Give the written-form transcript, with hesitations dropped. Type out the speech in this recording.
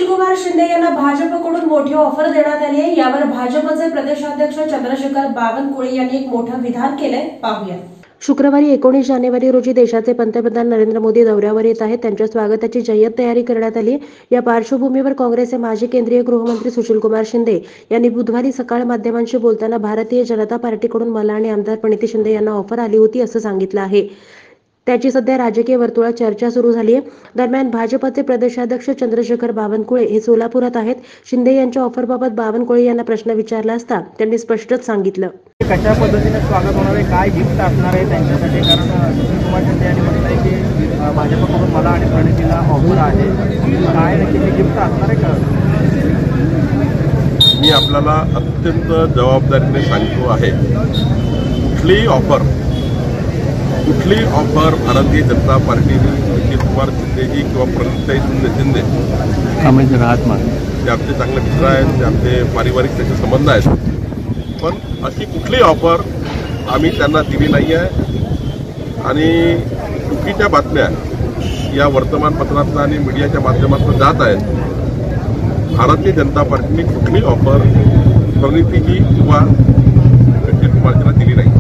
सुशीलकुमार शिंदे यांना भाजपकडून मोठी ऑफर देण्यात आली आहे। यावर भाजपचे प्रदेशाध्यक्ष चंद्रशेखर बावनकुळे यांनी एक मोठं विधान केलंय, पाहूया। शुक्रवारी 19 जानेवारी रोजी देशाचे पंतप्रधान नरेंद्र मोदी दौऱ्यावर येत आहेत। त्यांच्या स्वागताची जय्यत तयारी करण्यात आली। या पार्श्वभूमीवर काँग्रेसचे माजी केंद्रीय गृहमंत्री सुशीलकुमार शिंदे यांनी बुधवारी सकाळ माध्यमांशी बोलताना भारतीय जनता पार्टीकडून मला आणि आमदार प्रणिती शिंदे यांना ऑफर आली होती असं सांगितलं आहे। त्याची सध्या राजकीय वर्तुळात चर्चा सुरू झाली आहे। दरम्यान भाजपचे प्रदेशाध्यक्ष चंद्रशेखर बावनकुळे हे सोलापुरात आहेत। शिंदे यांच्या ऑफरबाबत बावनकुळे यांना प्रश्न विचारला असता त्यांनी स्पष्टच सांगितलं। कशा पद्धतीने स्वागत होणार आहे, काय गिफ्ट असणार आहे त्यांच्यासाठी? कारण सुशीलकुमार शिंदे यांनी म्हटलंय की भाजपकडून मला आणि प्रणितीला ऑफर आहे, काय नक्की गिफ्ट असणार आहे का? मी आपल्याला अत्यंत जबाबदारीने सांगतो आहे, कुठली ऑफर भारतीय जनता पार्टीने सुशीलकुमार शिंदेजी किंवा प्रणिती शिंदे ते आमचे चांगले मित्र आहेत, ते आमचे पारिवारिक त्याचे संबंध आहेत, पण अशी कुठली ऑफर आम्ही त्यांना दिली नाही आहे। आणि चुकीच्या बातम्या या वर्तमानपत्रातून आणि मीडियाच्या माध्यमातून जात आहेत। भारतीय जनता पार्टीने कुठली ऑफर प्रणितीजी किंवा सुशीलकुमारजींना दिली नाही।